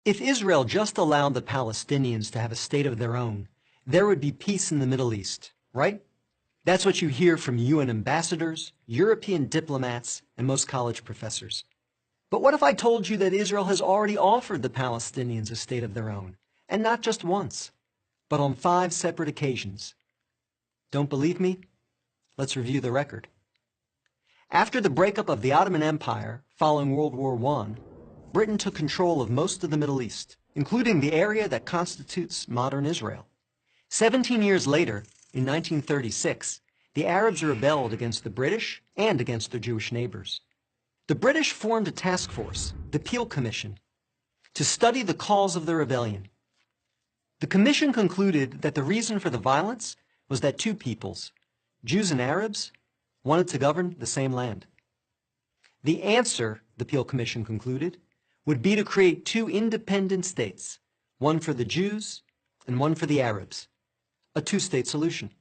If Israel just allowed the Palestinians to have a state of their own, there would be peace in the Middle East, right? That's what you hear from UN ambassadors, European diplomats, and most college professors. But what if I told you that Israel has already offered the Palestinians a state of their own, and not just once, but on 5 separate occasions? Don't believe me? Let's review the record. After the breakup of the Ottoman Empire following World War I, Britain took control of most of the Middle East, including the area that constitutes modern Israel. 17 years later, in 1936, the Arabs rebelled against the British and against their Jewish neighbors. The British formed a task force, the Peel Commission, to study the cause of the rebellion. The commission concluded that the reason for the violence was that 2 peoples, Jews and Arabs, wanted to govern the same land. The answer, the Peel Commission concluded, would be to create 2 independent states, one for the Jews and one for the Arabs, a 2-state solution.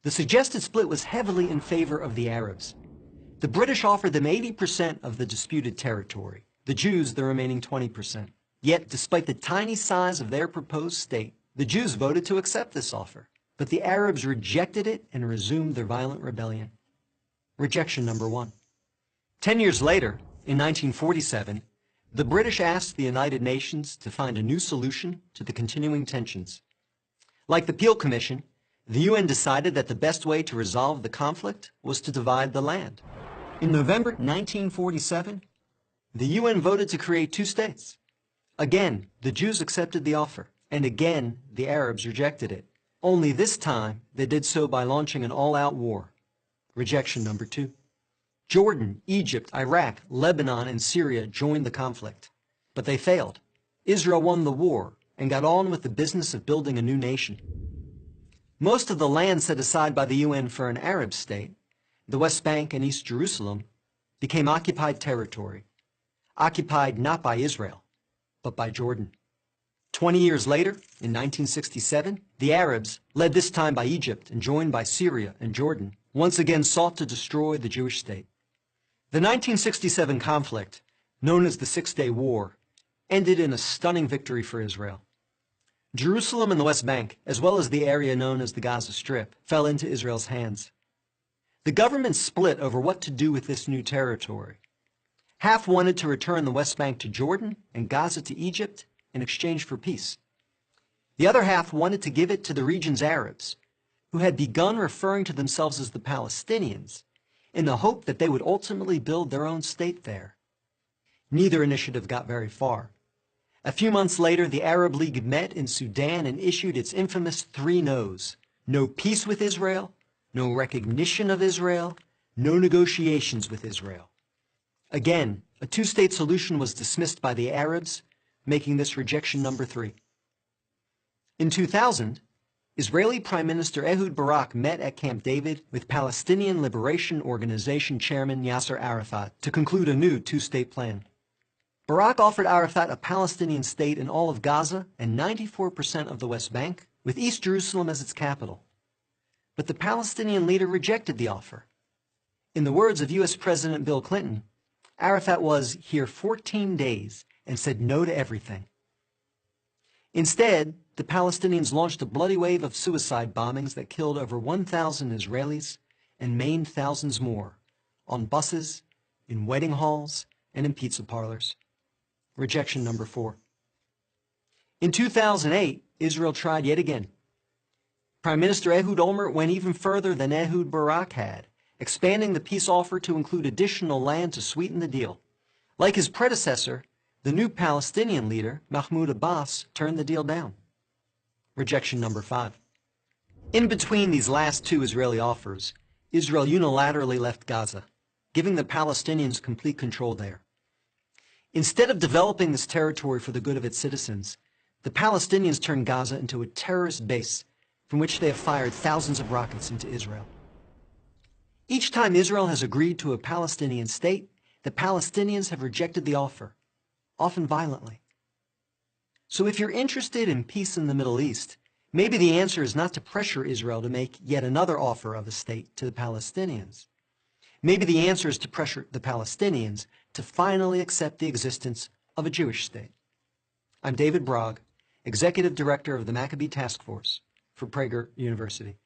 The suggested split was heavily in favor of the Arabs. The British offered them 80% of the disputed territory, the Jews the remaining 20%. Yet, despite the tiny size of their proposed state, the Jews voted to accept this offer, but the Arabs rejected it and resumed their violent rebellion. Rejection number 1. 10 years later, in 1947, the British asked the United Nations to find a new solution to the continuing tensions. Like the Peel Commission, the UN decided that the best way to resolve the conflict was to divide the land. In November 1947, the UN voted to create 2 states. Again, the Jews accepted the offer, and again, the Arabs rejected it. Only this time, they did so by launching an all-out war. Rejection number 2. Jordan, Egypt, Iraq, Lebanon, and Syria joined the conflict, but they failed. Israel won the war and got on with the business of building a new nation. Most of the land set aside by the UN for an Arab state, the West Bank and East Jerusalem, became occupied territory, occupied not by Israel, but by Jordan. 20 years later, in 1967, the Arabs, led this time by Egypt and joined by Syria and Jordan, once again sought to destroy the Jewish state. The 1967 conflict, known as the 6-Day War, ended in a stunning victory for Israel. Jerusalem and the West Bank, as well as the area known as the Gaza Strip, fell into Israel's hands. The government split over what to do with this new territory. Half wanted to return the West Bank to Jordan and Gaza to Egypt in exchange for peace. The other half wanted to give it to the region's Arabs, who had begun referring to themselves as the Palestinians, in the hope that they would ultimately build their own state there. Neither initiative got very far. A few months later, the Arab League met in Sudan and issued its infamous 3 no's. No peace with Israel, no recognition of Israel, no negotiations with Israel. Again, a 2-state solution was dismissed by the Arabs, making this rejection number 3. In 2000, Israeli Prime Minister Ehud met at Camp David with Palestinian Liberation Organization Chairman Yasser Arafat to conclude a new 2-state plan. Barak offered Arafat a Palestinian state in all of Gaza and 94% of the West Bank, with East Jerusalem as its capital. But the Palestinian leader rejected the offer. In the words of U.S. President Bill Clinton, Arafat was here 14 days and said no to everything. Instead, the Palestinians launched a bloody wave of suicide bombings that killed over 1,000 Israelis and maimed thousands more, on buses, in wedding halls, and in pizza parlors. Rejection number 4. In 2008, Israel tried yet again. Prime Minister Ehud went even further than Ehud Barak had, expanding the peace offer to include additional land to sweeten the deal. Like his predecessor, the new Palestinian leader, Mahmoud Abbas, turned the deal down. Rejection number 5. In between these last 2 Israeli offers, Israel unilaterally left Gaza, giving the Palestinians complete control there. Instead of developing this territory for the good of its citizens, the Palestinians turned Gaza into a terrorist base from which they have fired thousands of rockets into Israel. Each time Israel has agreed to a Palestinian state, the Palestinians have rejected the offer, often violently. So if you're interested in peace in the Middle East, maybe the answer is not to pressure Israel to make yet another offer of a state to the Palestinians. Maybe the answer is to pressure the Palestinians to finally accept the existence of a Jewish state. I'm David Brog, Executive Director of the Maccabee Task Force for Prager University.